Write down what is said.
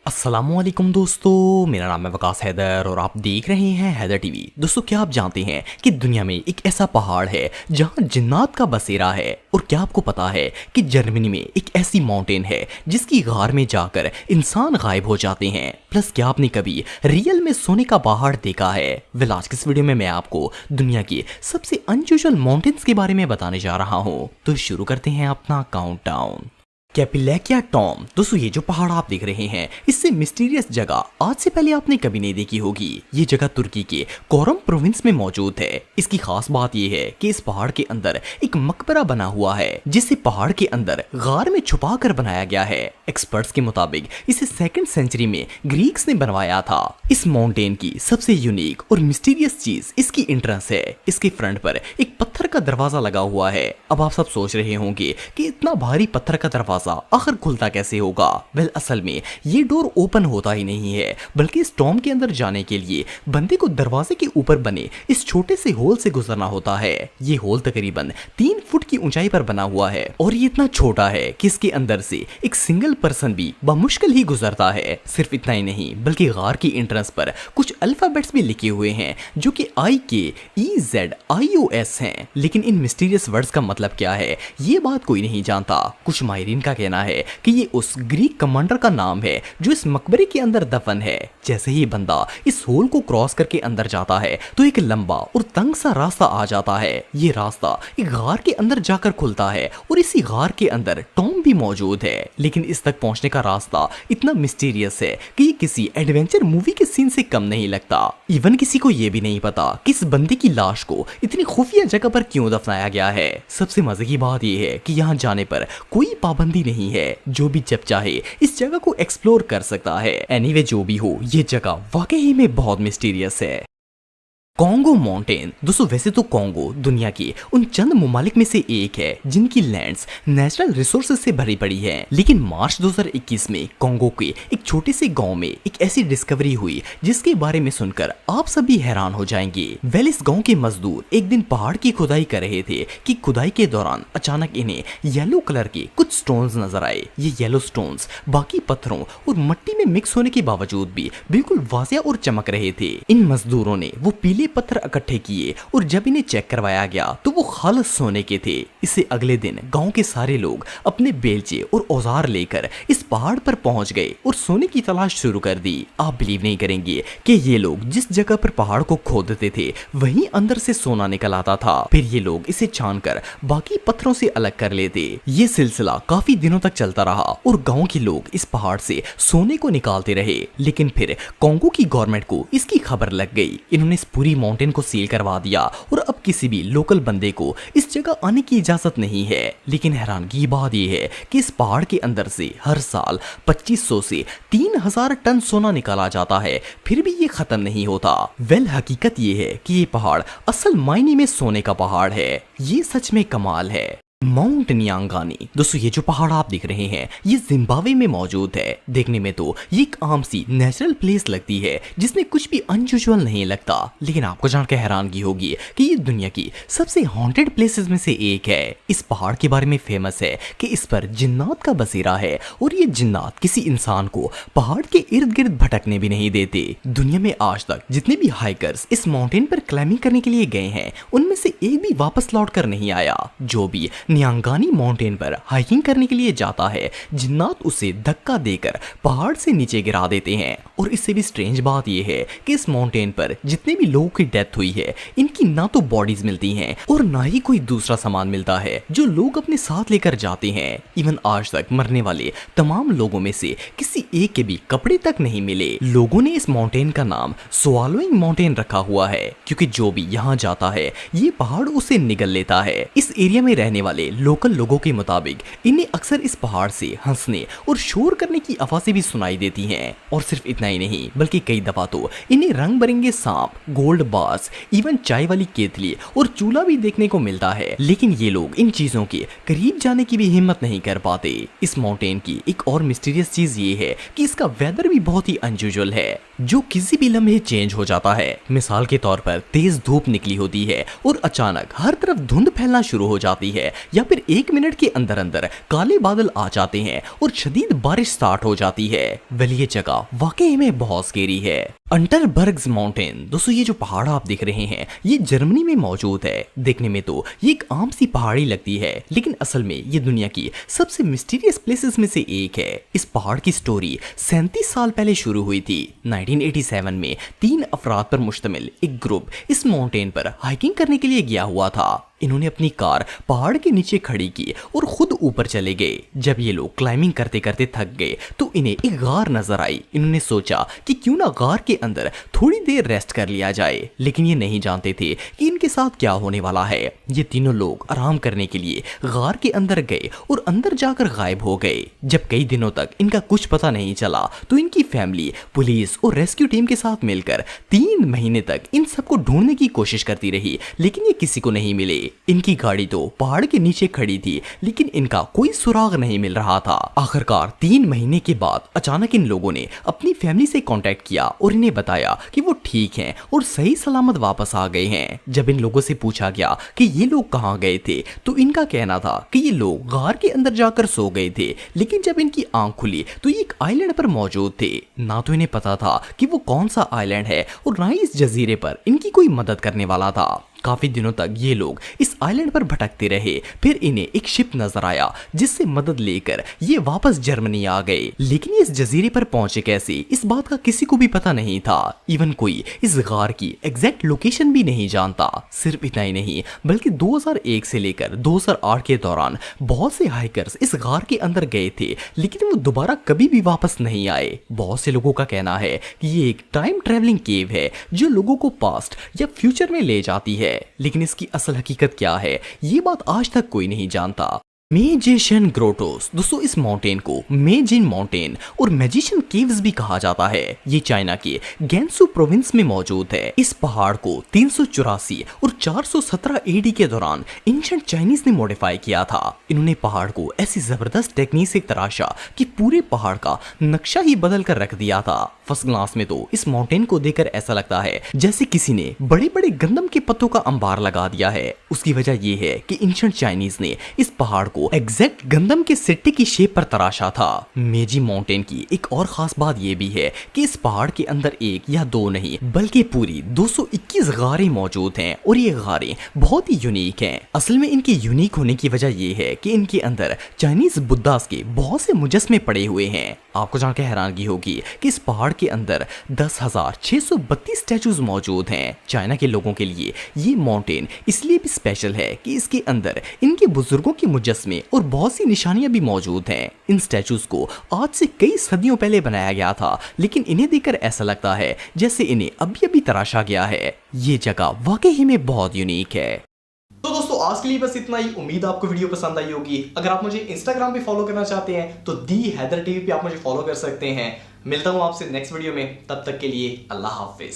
अस्सलामुअलैकुम दोस्तों, मेरा नाम है वकास हैदर और आप देख रहे हैं हैदर टीवी। दोस्तों, क्या आप जानते हैं कि दुनिया में एक ऐसा पहाड़ है जहां जिन्नात का बसेरा है? और क्या आपको पता है कि जर्मनी में एक ऐसी माउंटेन है जिसकी गार में जाकर इंसान गायब हो जाते हैं? प्लस क्या आपने कभी रियल में सोने का पहाड़ देखा है? वेल, आज की इस वीडियो में मैं आपको दुनिया की सबसे अनयूजुअल माउंटेन्स के बारे में बताने जा रहा हूँ। तो शुरू करते हैं अपना काउंटडाउन। कैपिलेकिया टॉम। दोस्तों, ये जो पहाड़ आप देख रहे हैं, इससे मिस्टीरियस जगह आज से पहले आपने कभी नहीं देखी होगी। ये जगह तुर्की के कोरम प्रोविंस में मौजूद है। इसकी खास बात ये है कि इस पहाड़ के अंदर एक मकबरा बना हुआ है जिसे पहाड़ के अंदर गार में छुपा कर बनाया गया है। एक्सपर्ट्स के मुताबिक इसे 2nd सेंचुरी में ग्रीक्स ने बनवाया था। इस माउंटेन की सबसे यूनिक और मिस्टीरियस चीज इसकी एंट्रेंस है। इसके फ्रंट पर एक पत्थर का दरवाजा लगा हुआ है। अब आप सब सोच रहे होंगे कि इतना भारी पत्थर का दरवाजा आखिर खुलता कैसे होगा? वेल, असल में ये डोर ओपन होता ही नहीं है, बल्कि इस टॉम के अंदर जाने के लिए बंदे को दरवाजे के ऊपर बने इस छोटे से होल से गुजरना होता है। ये होल तकरीबन 3 फुट की ऊंचाई पर बना हुआ है और ये इतना छोटा है कि इसके अंदर से एक सिंगल पर्सन भी बमुश्किल ही गुजरता है। सिर्फ इतना ही नहीं, बल्कि गार की एंट्रेंस पर कुछ अल्फाबेट्स भी लिखे हुए हैं जो कि IKEZIOS हैं। लेकिन इन मिस्टीरियस वर्ड्स का मतलब क्या है, ये बात कोई नहीं जानता। कुछ माहिरीन का कहना है कि ये उस ग्रीक कमांडर का नाम है जो इस मकबरे के अंदर दफन है। जैसे ही बंदा इस होल को क्रॉस करके अंदर जाता है तो एक लंबा और तंग सा रास्ता आ जाता है। ये रास्ता एक गार के अंदर जाकर खुलता है और इसी गार के अंदर टॉम भी मौजूद है। लेकिन इस तक पहुंचने का रास्ता इतना मिस्टीरियस है कि ये किसी एडवेंचर मूवी के सीन से कम नहीं लगता। इवन किसी को ये भी नहीं पता कि इस बंदे की लाश को इतनी खुफिया जगह पर क्यों दफनाया गया है। सबसे मजे की बात यह है कि यहाँ जाने पर कोई पाबंदी नहीं है, जो भी जब चाहे इस जगह को एक्सप्लोर कर सकता है। एनीवे, जो भी हो, ये जगह वाकई में बहुत मिस्टीरियस है। Congo mountain. दोस्तों, वैसे तो कॉन्गो दुनिया के उन चंद ममालिक में से एक है जिनकी लैंड्स नेचुरल रिसोर्सेज से भरी पड़ी है। लेकिन मार्च 2021 में कॉन्गो के एक छोटे से गांव में एक ऐसी डिस्कवरी हुई जिसके बारे में सुनकर आप सभी हैरान हो जाएंगे। वेल, इस गांव के मजदूर एक दिन पहाड़ की खुदाई कर रहे थे कि खुदाई के दौरान अचानक इन्हें येलो कलर के कुछ स्टोन्स नजर आए। ये येलो स्टोन्स बाकी पत्थरों और मिट्टी में मिक्स होने के बावजूद भी बिल्कुल वाज़िया और चमक रहे थे। इन मजदूरों ने वो पीले पत्थर इकट्ठे किए और जब इन्हें चेक करवाया गया तो वो खालिस सोने के थे। इससे अगले दिन गांव के सारे लोग अपने बेलचे और औजार लेकर इस पहाड़ पर पहुंच गए और सोने की तलाश शुरू कर दी। आप बिलीव नहीं करेंगे कि ये लोग जिस जगह पर पहाड़ को खोदते थे वहीं अंदर से सोना निकल आता था। फिर ये लोग इसे छानकर बाकी पत्थरों से अलग कर लेते। ये सिलसिला काफी दिनों तक चलता रहा और गांव के लोग इस पहाड़ से सोने को निकालते रहे। लेकिन फिर कॉन्गो की गवर्नमेंट को इसकी खबर लग गई। इन्होंने इस पूरी माउंटेन को सील करवा दिया और अब किसी भी लोकल बंदे को इस जगह आने की इजाजत नहीं है। लेकिन हैरानगी की बात यह है कि इस पहाड़ के अंदर से हर साल 2500 से 3000 टन सोना निकाला जाता है, फिर भी ये खत्म नहीं होता। वेल, हकीकत ये है कि ये पहाड़ असल मायने में सोने का पहाड़ है। ये सच में कमाल है। माउंट नियांगानी। दोस्तों, ये जो पहाड़ आप देख रहे हैं ये जिम्बाब्वे में मौजूद है। देखने में तो ये एक आम सी नेचुरल प्लेस लगती है जिसमें कुछ भी अनयूजुअल नहीं लगता। लेकिन आपको जानकर हैरानगी होगी कि ये दुनिया की सबसे हॉन्टेड प्लेसेस में से एक है। इस पहाड़ के बारे में फेमस है कि इस पर जिन्नात का बसेरा है और ये जिन्नात किसी इंसान को पहाड़ के इर्द गिर्द भटकने भी नहीं देते। दुनिया में आज तक जितने भी हाइकर्स इस माउंटेन पर क्लाइंबिंग करने के लिए गए हैं उनमें से एक भी वापस लौट कर नहीं आया। जो भी नियांगानी माउंटेन पर हाइकिंग करने के लिए जाता है, जिन्नात उसे धक्का देकर पहाड़ से नीचे गिरा देते हैं। और इससे भी स्ट्रेंज बात यह है कि इस माउंटेन पर जितने भी लोगों की डेथ हुई है इनकी ना तो बॉडीज मिलती हैं और ना ही कोई दूसरा सामान मिलता है जो लोग अपने साथ लेकर जाते हैं। इवन आज तक मरने वाले तमाम लोगों में से किसी एक के भी कपड़े तक नहीं मिले। लोगों ने इस माउंटेन का नाम स्वालोइंग माउंटेन रखा हुआ है क्योंकि जो भी यहाँ जाता है ये पहाड़ उसे निगल लेता है। इस एरिया में रहने वाले लोकल लोगों के मुताबिक इन्हें अक्सर इस पहाड़ से हंसने और शोर करने की आवाजें भी सुनाई देती हैं। और सिर्फ इतना ही नहीं, बल्कि कई दफा तो इन्हें रंग बिरंगे सांप, गोल्ड बार्स, इवन चाय वाली केतली और चूल्हा भी देखने को मिलता है। लेकिन ये लोग इन चीजों के करीब जाने की भी हिम्मत नहीं कर पाते। इस माउंटेन की एक और मिस्टीरियस चीज ये है कि इसका वेदर भी बहुत ही अनयूजुअल है जो किसी भी लम्हे चेंज हो जाता है। मिसाल के तौर पर तेज धूप निकली होती है और अचानक हर तरफ धुंध फैलना शुरू हो जाती है या फिर 1 मिनट के अंदर अंदर काले बादल आ जाते हैं और शदीद बारिश स्टार्ट हो जाती है। वेल ये जगह वाकई में बहुत स्केरी है। अंटरबर्ग्स माउंटेन, दोस्तों ये जो पहाड़ आप देख रहे हैं ये जर्मनी में मौजूद है। देखने में तो ये एक आम सी पहाड़ी लगती है, लेकिन असल में ये दुनिया की सबसे मिस्टीरियस प्लेसेस में से एक है। इस पहाड़ की स्टोरी 37 साल पहले शुरू हुई थी। 1987 में 3 अफराद पर मुश्तमिल एक ग्रुप इस माउंटेन पर हाइकिंग करने के लिए गया हुआ था। इन्होंने अपनी कार पहाड़ के नीचे खड़ी की और खुद ऊपर चले गए। जब ये लोग क्लाइंबिंग करते करते थक गए तो इन्हें एक गार नजर आई। इन्होंने सोचा कि क्यों ना गार के अंदर थोड़ी देर रेस्ट कर लिया जाए, लेकिन ये नहीं जानते थे कि इनके साथ क्या होने वाला है। ये तीनों लोग आराम करने के लिए गार के अंदर गए और अंदर जाकर गायब हो गए। जब कई दिनों तक इनका कुछ पता नहीं चला तो इनकी फैमिली पुलिस और रेस्क्यू टीम के साथ मिलकर 3 महीने तक इन सबको ढूंढने की कोशिश करती रही, लेकिन ये किसी को नहीं मिले। इनकी गाड़ी तो पहाड़ के नीचे खड़ी थी, लेकिन इनका कोई सुराग नहीं मिल रहा था। आखिरकार 3 महीने के बाद अचानक इन लोगों ने अपनी फैमिली से कांटेक्ट किया और इन्हें बताया कि वो ठीक हैं और सही सलामत वापस आ गए हैं। जब इन लोगों से पूछा गया कि ये लोग कहाँ गए थे तो इनका कहना था कि ये लोग गार के अंदर जाकर सो गए थे, लेकिन जब इनकी आंख खुली तो ये एक आइलैंड पर मौजूद थे। ना तो इन्हें पता था कि वो कौन सा आइलैंड है और ना ही इस जजीरे पर इनकी कोई मदद करने वाला था। काफी दिनों तक ये लोग इस आइलैंड पर भटकते रहे। फिर इन्हें एक शिप नजर आया जिससे मदद लेकर ये वापस जर्मनी आ गए, लेकिन ये इस जजीरे पर पहुंचे कैसे इस बात का किसी को भी पता नहीं था। इवन कोई इस गार की एग्जैक्ट लोकेशन भी नहीं जानता। सिर्फ इतना ही नहीं बल्कि 2001 से लेकर 2008 के दौरान बहुत से हाइकर्स इस गार के अंदर गए थे, लेकिन वो दोबारा कभी भी वापस नहीं आए। बहुत से लोगों का कहना है कि ये एक टाइम ट्रेवलिंग केव है जो लोगों को पास्ट या फ्यूचर में ले जाती है, लेकिन इसकी असल हकीकत क्या है ये बात आज तक कोई नहीं जानता। मेजिशियन ग्रोटोस, दोस्तों इस माउंटेन को मेजिन माउंटेन और मैजिशियन केव्स भी कहा जाता है। ये चाइना के गैंसू प्रोविंस में मौजूद है। इस पहाड़ को 384 और 417 एडी के दौरान एंशिएंट चाइनीज ने मॉडिफाई किया था। इन्होंने पहाड़ को ऐसी जबरदस्त टेक्निक से तराशा कि पूरे पहाड़ का नक्शा ही बदल कर रख दिया था। फर्स्ट ग्लास में तो इस माउंटेन को देखकर ऐसा लगता है जैसे किसी ने बड़े बड़े गंदम के पत्तों का अंबार लगा दिया है। उसकी वजह यह है कि एंशिएंट चाइनीज ने इस पहाड़ को एग्जैक्ट गंदम के सिट्टे की शेप पर तराशा था। मेजी माउंटेन की एक और खास बात यह भी है कि इस पहाड़ के अंदर एक या दो नहीं बल्कि पूरी 221 गारें मौजूद हैं और ये गारें बहुत ही यूनिक हैं। असल में इनके यूनिक होने की वजह यह है कि इनके अंदर चाइनीज बुद्धास के बहुत से मुजस्मे पड़े हुए हैं। आपको जानकर हैरानगी होगी कि इस पहाड़ के अंदर 10,632 स्टैचूज मौजूद हैं। चाइना के लोगों के लिए ये माउंटेन इसलिए भी स्पेशल है कि इसके अंदर इनके बुजुर्गों के मुजस्मे और बहुत सी निशानियां भी मौजूद हैं। इन स्टैचूज को आज से कई सदियों पहले बनाया गया था, लेकिन इन्हें देखकर ऐसा लगता है जैसे इन्हें अभी अभी तराशा गया है। ये जगह वाकई में बहुत यूनिक है। तो दोस्तों आज के लिए बस इतना ही। उम्मीद आपको वीडियो पसंद आई होगी। अगर आप मुझे इंस्टाग्राम पे फॉलो करना चाहते हैं तो दी हैदर टीवी पे आप मुझे फॉलो कर सकते हैं। मिलता हूं आपसे नेक्स्ट वीडियो में, तब तक के लिए अल्लाह हाफिज।